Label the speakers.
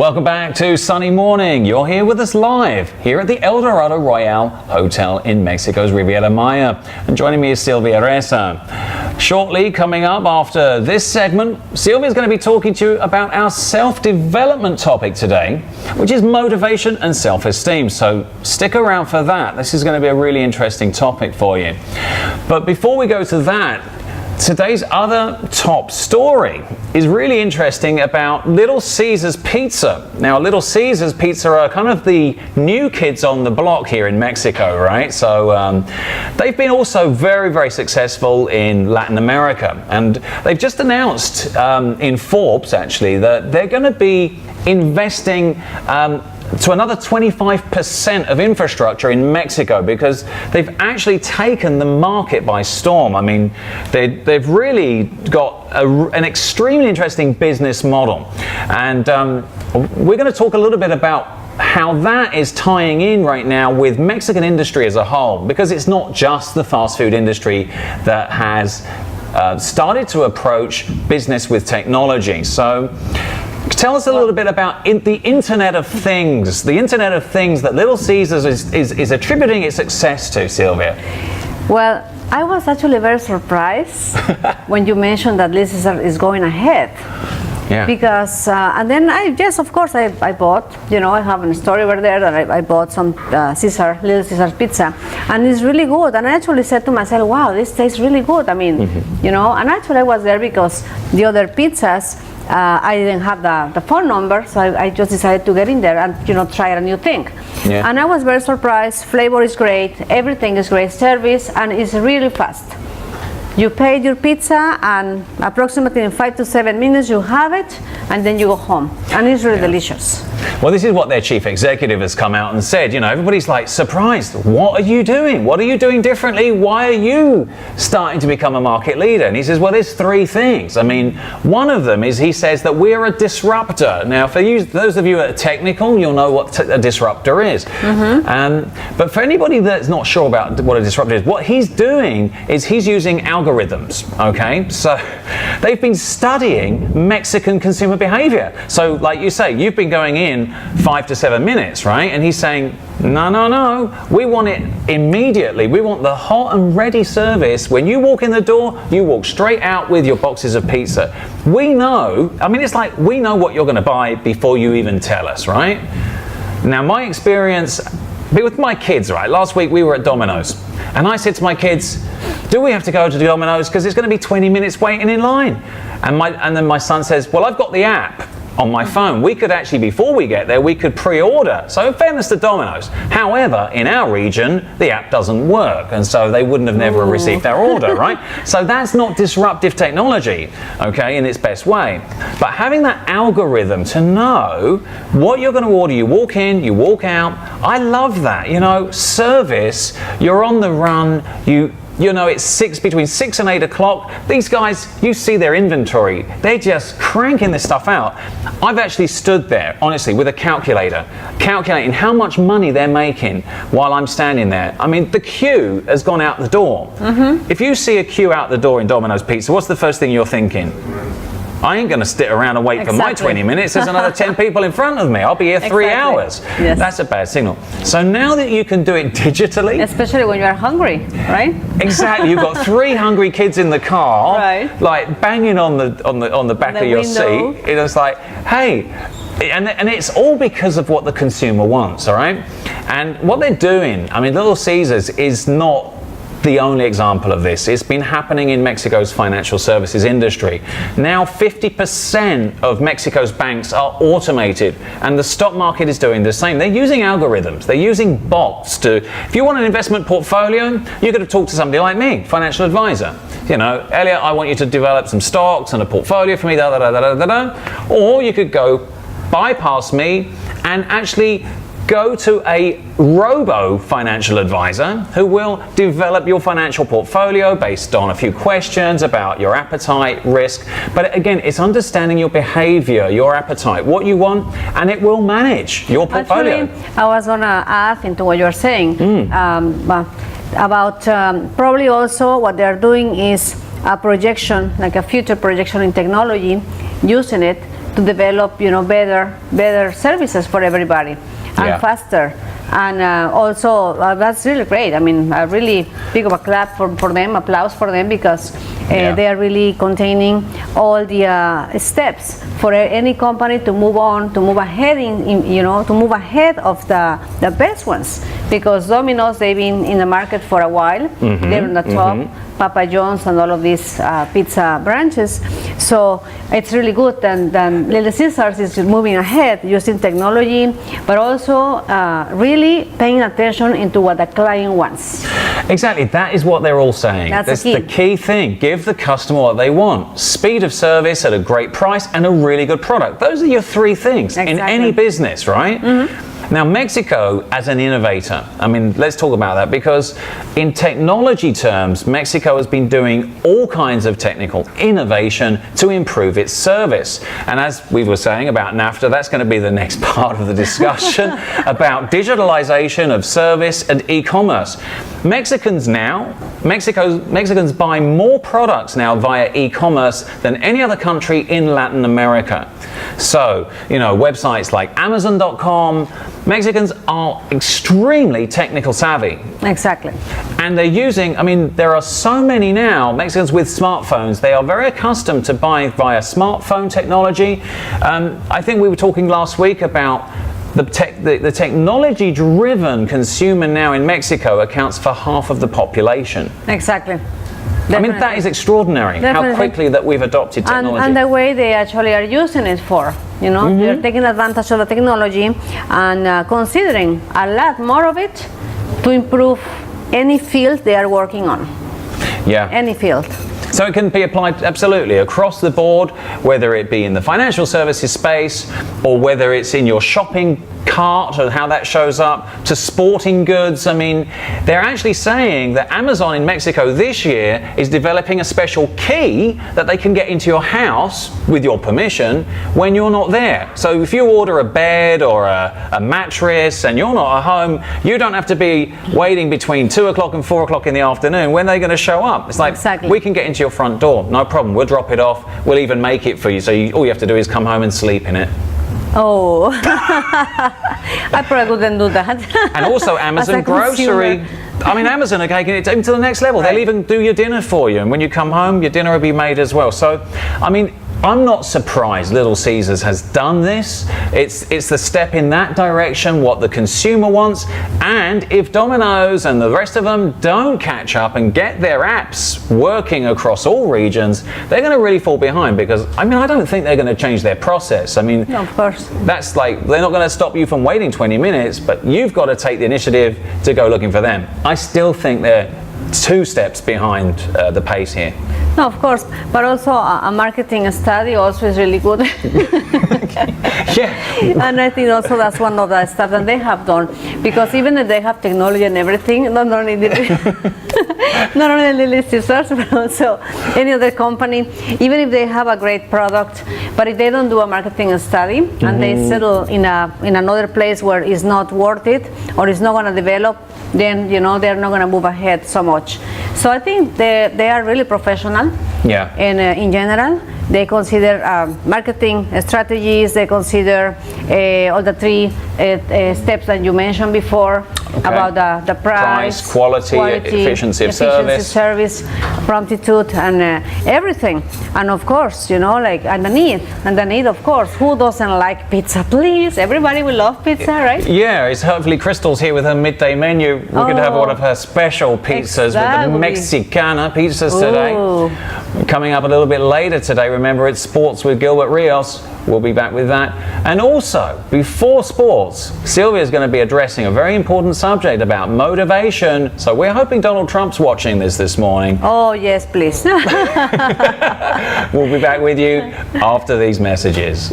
Speaker 1: Welcome back to Sunny Morning. You're here with us live here at the El Dorado Royale Hotel in Mexico's Riviera Maya. And joining me is Silvia Reza. Shortly, coming up after this segment, Silvia's going to be talking to you about our self-development topic today, which is motivation and self-esteem. So stick around for that. This is going to be a really interesting topic for you. But before we go to that, today's other top story is really interesting about Little Caesars Pizza. Now, Little Caesars Pizza are kind of the new kids on the block here in Mexico, right? So they've been also very, very successful in Latin America. And they've just announced in Forbes, actually, that they're going to be investing to another 25% of infrastructure in Mexico because they've actually taken the market by storm. I mean, they've really got an extremely interesting business model. And we're going to talk a little bit about how that is tying in right now with Mexican industry as a whole, because it's not just the fast food industry that has started to approach business with technology. So tell us a little bit about the Internet of Things, that Little Caesars is attributing its success to, Silvia.
Speaker 2: Well, I was actually very surprised when you mentioned that Little Caesars is going ahead.
Speaker 1: Yeah.
Speaker 2: Because, and then of course I bought, I have a story over there that I bought some Little Caesars pizza, and it's really good. And I actually said to myself, wow, this tastes really good. I mean, and actually I was there because the other pizzas, I didn't have the phone number, so I just decided to get in there and try a new thing. Yeah. And I was very surprised. Flavor is great, everything is great, service, and it's really fast. You paid your pizza, and approximately in 5 to 7 minutes you have it, and then you go home, and it's really delicious.
Speaker 1: Well, this is what their chief executive has come out and said. Everybody's like surprised. What are you doing? What are you doing differently? Why are you starting to become a market leader? And he says, well, there's three things. I mean, one of them is he says that we're a disruptor. Now, for those of you that are technical, you'll know what a disruptor is. But for anybody that's not sure about what a disruptor is, what he's doing is he's using algorithms, okay? So they've been studying Mexican consumer behavior. So like you say, you've been going in 5 to 7 minutes, right? And he's saying, no, we want it immediately. We want the hot and ready service. When you walk in the door, you walk straight out with your boxes of pizza. We know, it's like we know what you're going to buy before you even tell us, right? Now, my experience with my kids, right? Last week we were at Dominos, and I said to my kids, do we have to go to Dominos because it's going to be 20 minutes waiting in line? And then my son says, well, I've got the app on my phone. We could actually, before we get there, we could pre-order. So in fairness to Domino's. However, in our region, the app doesn't work, and so they wouldn't have never received their order, right? So that's not disruptive technology, okay, in its best way. But having that algorithm to know what you're going to order, you walk in, you walk out, I love that. Service, you're on the run, it's between 6 and 8 o'clock. These guys, you see their inventory. They're just cranking this stuff out. I've actually stood there, honestly, with a calculator, calculating how much money they're making while I'm standing there. I mean, the queue has gone out the door. If you see a queue out the door in Domino's Pizza, what's the first thing you're thinking? I ain't going to sit around and wait for my 20 minutes. There's another 10 people in front of me. I'll be here 3 hours.
Speaker 2: Yes.
Speaker 1: That's a bad signal. So now that you can do it digitally,
Speaker 2: especially when you are hungry, right?
Speaker 1: Exactly. You've got 3 hungry kids in the car,
Speaker 2: right,
Speaker 1: like banging on the back of your seat. It's like, hey. And it's all because of what the consumer wants, all right? And what they're doing, Little Caesars is not the only example of this. It's been happening in Mexico's financial services industry. Now 50% of Mexico's banks are automated, and the stock market is doing the same. They're using algorithms. They're using bots to, if you want an investment portfolio, you're going to talk to somebody like me, financial advisor. Elliot, I want you to develop some stocks and a portfolio for me, Or you could go bypass me and actually go to a robo financial advisor who will develop your financial portfolio based on a few questions about your appetite, risk. But again, it's understanding your behavior, your appetite, what you want, and it will manage your portfolio.
Speaker 2: Actually, I was going to add into what you're saying about probably also what they're doing is a projection, like a future projection in technology, using it to develop, better services for everybody and faster. And also, that's really great. I mean, a really big of a clap for them, applause for them, because they are really containing all the steps for any company to move on, to move ahead to move ahead of the best ones. Because Dominos, they've been in the market for a while. They're on the top. Papa John's and all of these pizza branches. So it's really good, and Little Caesars is moving ahead using technology, but also really paying attention into what the client wants.
Speaker 1: Exactly, that is what they're all saying.
Speaker 2: That's
Speaker 1: the key thing. Give the customer what they want. Speed of service at a great price and a really good product. Those are your three things in any business, right? Now, Mexico as an innovator, I mean, let's talk about that, because in technology terms, Mexico has been doing all kinds of technical innovation to improve its service. And as we were saying about NAFTA, that's going to be the next part of the discussion about digitalization of service and e-commerce. Mexicans buy more products now via e-commerce than any other country in Latin America. So, websites like Amazon.com, Mexicans are extremely technical savvy.
Speaker 2: Exactly.
Speaker 1: And they're using, there are so many now, Mexicans with smartphones, they are very accustomed to buying via smartphone technology. I think we were talking last week about the technology-driven consumer now in Mexico accounts for half of the population.
Speaker 2: Exactly.
Speaker 1: Definitely. That is extraordinary, how quickly that we've adopted technology.
Speaker 2: And the way they actually are using it for, they're taking advantage of the technology and considering a lot more of it to improve any field they are working on.
Speaker 1: Yeah.
Speaker 2: Any field.
Speaker 1: So it can be applied absolutely across the board, whether it be in the financial services space or whether it's in your shopping cart and how that shows up, to sporting goods. They're actually saying that Amazon in Mexico this year is developing a special key that they can get into your house with your permission when you're not there. So if you order a bed or a mattress and you're not at home, you don't have to be waiting between 2 o'clock and 4 o'clock in the afternoon. When are they going to show up? It's like, we can get into your front door, no problem. We'll drop it off. We'll even make it for you. So all you have to do is come home and sleep in it.
Speaker 2: Oh, I probably wouldn't do that.
Speaker 1: And also Amazon grocery. Amazon are taking it to the next level. They'll even do your dinner for you. And when you come home, your dinner will be made as well. So, I'm not surprised Little Caesars has done this. It's the step in that direction, what the consumer wants. And if Domino's and the rest of them don't catch up and get their apps working across all regions, they're going to really fall behind, because, I don't think they're going to change their process.
Speaker 2: No, of course.
Speaker 1: That's like, they're not going to stop you from waiting 20 minutes, but you've got to take the initiative to go looking for them. I still think they're 2 steps behind the pace here.
Speaker 2: No, of course, but also a marketing study also is really good.
Speaker 1: Yeah.
Speaker 2: And I think also that's one of the stuff that they have done, because even if they have technology and everything, not only Little Caesars, but also any other company, even if they have a great product, but if they don't do a marketing study and they settle in another place where it's not worth it or it's not going to develop, then they're not going to move ahead so much. So I think they are really professional.
Speaker 1: Yeah. And
Speaker 2: in general, they consider marketing strategies. They consider all the 3 steps that you mentioned before about the price,
Speaker 1: quality, efficiency of
Speaker 2: service, promptitude, and everything. And of course, and the need, of course. Who doesn't like pizza? Please, everybody will love pizza, right?
Speaker 1: Yeah, it's hopefully Crystal's here with her midday menu. We're going to have one of her special pizzas with the Mexicana pizzas today. Coming up a little bit later today, remember, it's Sports with Gilbert Rios. We'll be back with that. And also, before sports, Sylvia is going to be addressing a very important subject about motivation. So we're hoping Donald Trump's watching this morning.
Speaker 2: Oh, yes, please.
Speaker 1: We'll be back with you after these messages.